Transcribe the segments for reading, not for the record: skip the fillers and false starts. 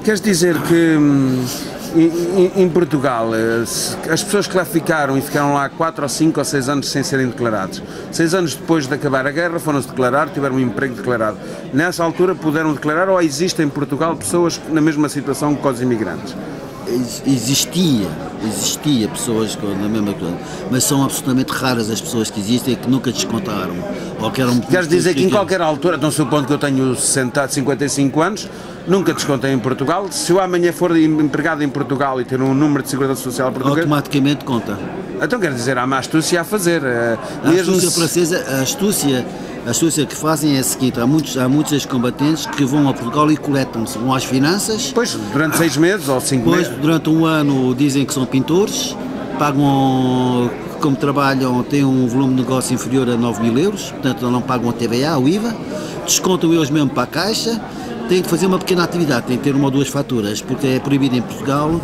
Queres dizer que em Portugal as pessoas que lá ficaram e ficaram lá 4 ou 5 ou 6 anos sem serem declarados, 6 anos depois de acabar a guerra foram-se declarar, tiveram um emprego declarado, nessa altura puderam declarar, ou existem em Portugal pessoas na mesma situação que os imigrantes? Existia pessoas na mesma coisa, mas são absolutamente raras as pessoas que existem e que nunca descontaram. Ou que eram. Queres dizer que em qualquer altura, então supondo que eu tenho 55 anos, nunca descontei em Portugal, se eu amanhã for empregado em Portugal e ter um número de segurança social português... Automaticamente conta. Então quer dizer, há uma astúcia a fazer. A astúcia francesa, a astúcia que fazem é a seguinte: há muitos ex-combatentes que vão a Portugal e coletam-se, vão às finanças. Pois, durante 6 meses ou 5 meses. Depois, durante um ano, dizem que são pintores, pagam, como trabalham, têm um volume de negócio inferior a 9.000 euros, portanto não pagam a TVA, o IVA, descontam eles mesmo para a caixa, têm que fazer uma pequena atividade, têm que ter 1 ou 2 faturas, porque é proibido em Portugal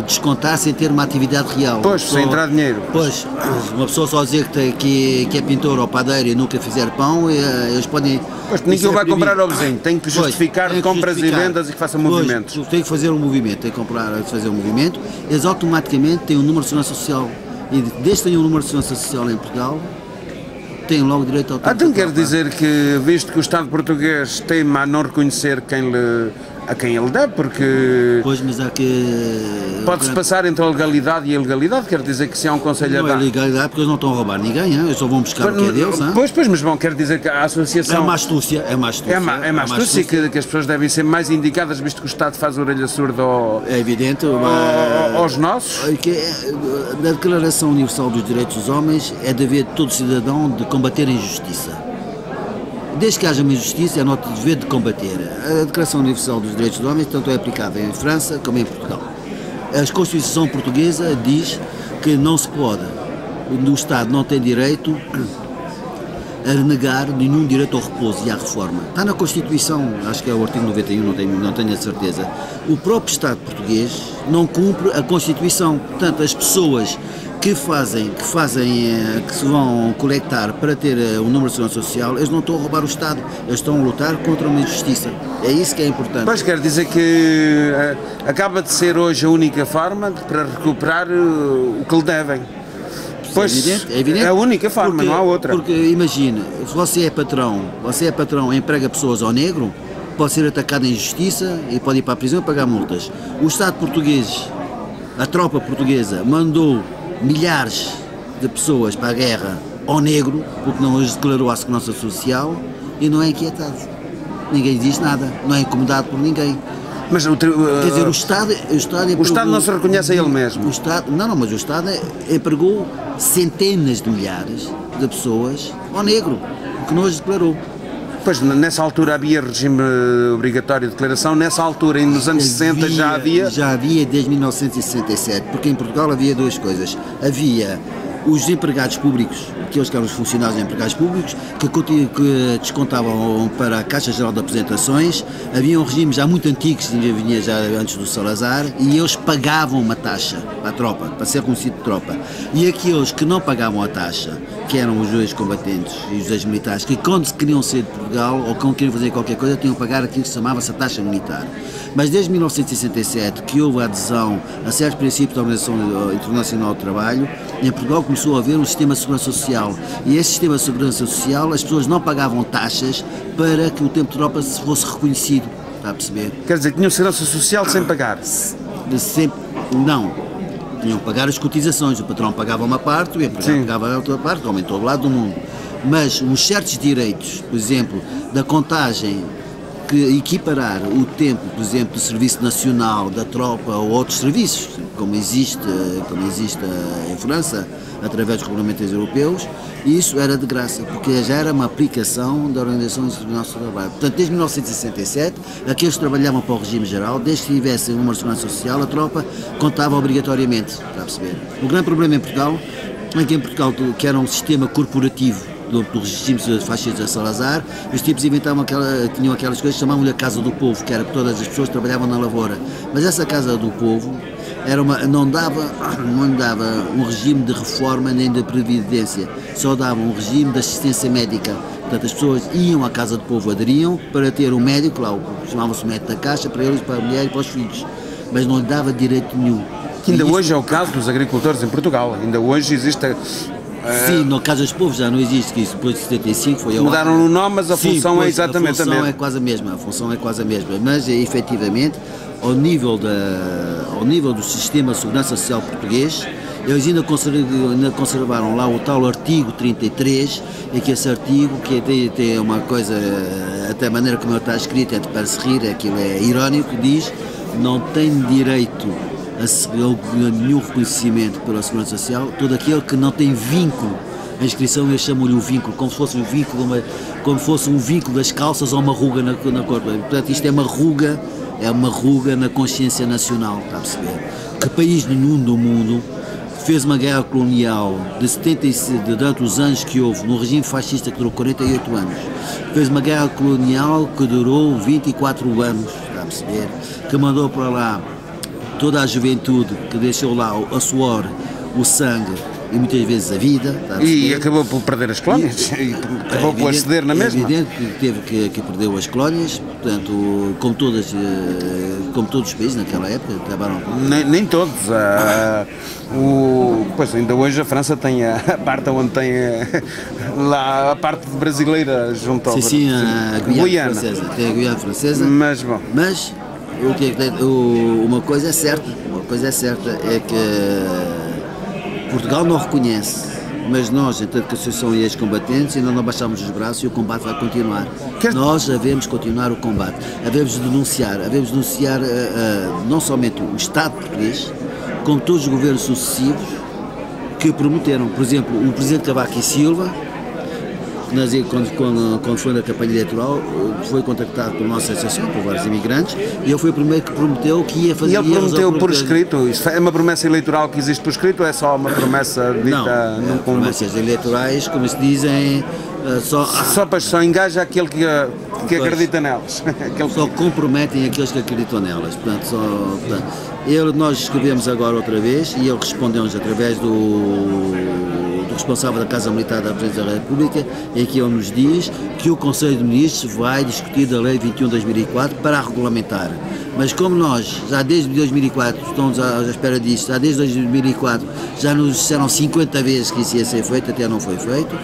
descontar sem ter uma atividade real. Pois, sem entrar dinheiro. Pois, uma pessoa só dizer que é pintor ou padeiro e nunca fizer pão, eles podem... Pois, ninguém vai comprar ao vizinho, tem que justificar compras e vendas e que faça movimentos. Pois, tem que fazer um movimento, tem que fazer um movimento, eles automaticamente têm um número de segurança social, e desde que têm um número de segurança social em Portugal, têm logo direito ao tempo. Então quer dizer que, visto que o Estado português teima a não reconhecer a quem ele dá, porque pois, mas há que... pode-se passar entre a legalidade e a ilegalidade, quer dizer que se há um conselho a dar... Não é legalidade porque eles não estão a roubar ninguém, hein? Eles só vão buscar o que é deles. Pois, mas bom, quer dizer que a associação... É uma astúcia. É uma astúcia que as pessoas devem ser mais indicadas, visto que o Estado faz orelha surda é evidente, aos nossos. Na Declaração Universal dos Direitos dos Homens é dever de todo cidadão de combater a injustiça. Desde que haja uma injustiça, é nosso dever de combater. A Declaração Universal dos Direitos dos Homens tanto é aplicada em França como em Portugal. A Constituição Portuguesa diz que não se pode, o Estado não tem direito a negar nenhum direito ao repouso e à reforma. Está na Constituição, acho que é o artigo 91, não tenho a certeza. O próprio Estado português não cumpre a Constituição. Portanto, as pessoas que se vão colectar para ter um número de segurança social, eles não estão a roubar o Estado, eles estão a lutar contra uma injustiça. É isso que é importante. Pois quer dizer que acaba de ser hoje a única forma para recuperar o que lhe devem. Pois, é evidente. É a única forma, não há outra. Porque imagina, se você é patrão e emprega pessoas ao negro, pode ser atacado em justiça e pode ir para a prisão e pagar multas. O Estado português, a tropa portuguesa, mandou milhares de pessoas para a guerra ao negro, porque não os declarou à segurança social, e não é inquietado. Ninguém diz nada, não é incomodado por ninguém. Mas quer dizer, o Estado não se reconhece a ele mesmo. Mas o Estado empregou centenas de milhares de pessoas ao negro, o que não os declarou. Pois, nessa altura havia regime obrigatório de declaração, nessa altura, nos anos 60, já havia... Já havia desde 1967, porque em Portugal havia 2 coisas. Havia os empregados públicos, aqueles que eram os funcionários empregados públicos, que descontavam para a Caixa Geral de Apresentações. Havia um regime já muito antigo, que vinha já antes do Salazar, e eles pagavam uma taxa para a tropa, para ser reconhecido de tropa. E aqueles que não pagavam a taxa, que eram os ex-combatentes e os ex-militares, que quando se queriam sair de Portugal ou quando queriam fazer qualquer coisa, tinham que pagar aquilo que se chamava-se a taxa militar. Mas desde 1967, que houve a adesão a certos princípios da Organização Internacional do Trabalho, em Portugal começou a haver um sistema de segurança social. E esse sistema de segurança social, as pessoas não pagavam taxas para que o tempo de tropa fosse reconhecido. Está a perceber? Quer dizer, tinham segurança social sem pagar? Não. Tinham que pagar as cotizações. O patrão pagava uma parte, o empregado pagava a outra parte, como em todo lado do mundo. Mas uns certos direitos, por exemplo, da contagem, que equiparar o tempo, por exemplo, do Serviço Nacional, da tropa ou outros serviços, como existe em França, através dos regulamentos europeus, isso era de graça, porque já era uma aplicação da Organização Internacional do Trabalho. Portanto, desde 1967, aqueles que trabalhavam para o regime geral, desde que tivessem uma segurança social, a tropa contava obrigatoriamente, está a perceber? O grande problema em Portugal é que que era um sistema corporativo do regime fascista de Salazar, os tipos tinham aquelas coisas que chamavam-lhe a Casa do Povo, que era que todas as pessoas trabalhavam na lavoura. Mas essa Casa do Povo não dava um regime de reforma nem de previdência, só dava um regime de assistência médica. Portanto, as pessoas iam à Casa do Povo, aderiam para ter um médico, lá chamava-se o médico da Caixa, para eles, para a mulher e para os filhos, mas não lhe dava direito nenhum. Que ainda hoje é o caso dos agricultores em Portugal, ainda hoje existe... Sim, no Casa dos Povos já não existe, que isso depois de 75 foi... Mudaram o nome, mas a função é exatamente a mesma. A função é quase a mesma, a função é quase a mesma, mas efetivamente, ao nível do sistema de segurança social português, eles ainda conservaram lá o tal artigo 33, e que esse artigo, que tem uma coisa, até a maneira como ele está escrito, é de para se rir, aquilo é irónico, diz, não tem direito a nenhum reconhecimento pela Segurança Social, todo aquele que não tem vínculo. A inscrição, eles chamam-lhe o vínculo, como se fosse um vínculo das calças ou uma ruga na cor. Portanto, isto é uma ruga na consciência nacional, está a perceber? Que país nenhum do mundo fez uma guerra colonial durante os anos que houve, no regime fascista que durou 48 anos, fez uma guerra colonial que durou 24 anos, está a perceber? Que mandou para lá toda a juventude, que deixou lá a suor, o sangue e muitas vezes a vida. E acabou por perder as colónias, acabou por aceder na mesma. É evidente que teve que perdeu as colónias, portanto, como todos os países naquela época, acabaram... Nem todos. Pois ainda hoje a França tem a parte onde tem lá a parte brasileira junto ao... Sim, a Guiana Francesa. Tem a Guiana Francesa. Mas, bom... Uma coisa é certa, é que Portugal não reconhece, mas nós, enquanto que associação e ex-combatentes, ainda não baixamos os braços e o combate vai continuar. Nós devemos continuar o combate, devemos denunciar não somente o Estado português, como todos os governos sucessivos que prometeram. Por exemplo, o Presidente Cavaco e Silva, quando foi na campanha eleitoral, foi contactado pela nossa associação, por vários imigrantes, e ele foi o primeiro que prometeu que ia fazer... E ele prometeu por escrito? Isso é uma promessa eleitoral que existe por escrito ou é só uma promessa dita num convite? Promessas eleitorais, como se dizem, só engaja aquele que acredita nelas. Só comprometem aqueles que acreditam nelas. Nós escrevemos agora outra vez e ele respondeu-nos através do responsável da Casa Militar da Presidência da República, em que ele nos diz que o Conselho de Ministros vai discutir da Lei 21 de 2004 para a regulamentar. Mas como nós, já desde 2004, estamos à espera disso, já desde 2004, já nos disseram 50 vezes que isso ia ser feito, até não foi feito,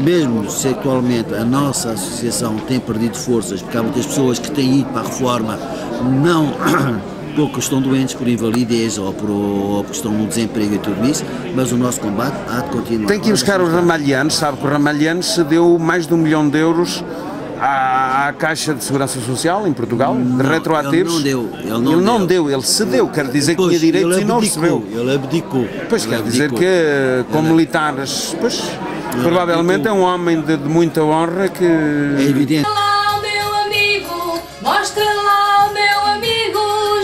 mesmo se atualmente a nossa associação tem perdido forças, porque há muitas pessoas que têm ido para a reforma, não... porque estão doentes por invalidez ou porque estão no desemprego e tudo isso, mas o nosso combate há de continuar. Tem que ir buscar os Ramalhianos, sabe que o Ramalhianos cedeu mais de 1 milhão de euros à Caixa de Segurança Social em Portugal, retroativos. Ele não deu, ele cedeu, quer dizer que tinha direitos e não recebeu. Ele abdicou. Pois quer dizer que, como militares, provavelmente é um homem de muita honra que... É evidente. Mostra lá, meu amigo,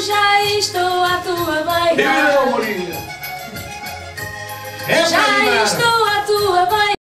já estou à tua beira. Já estou à tua beira.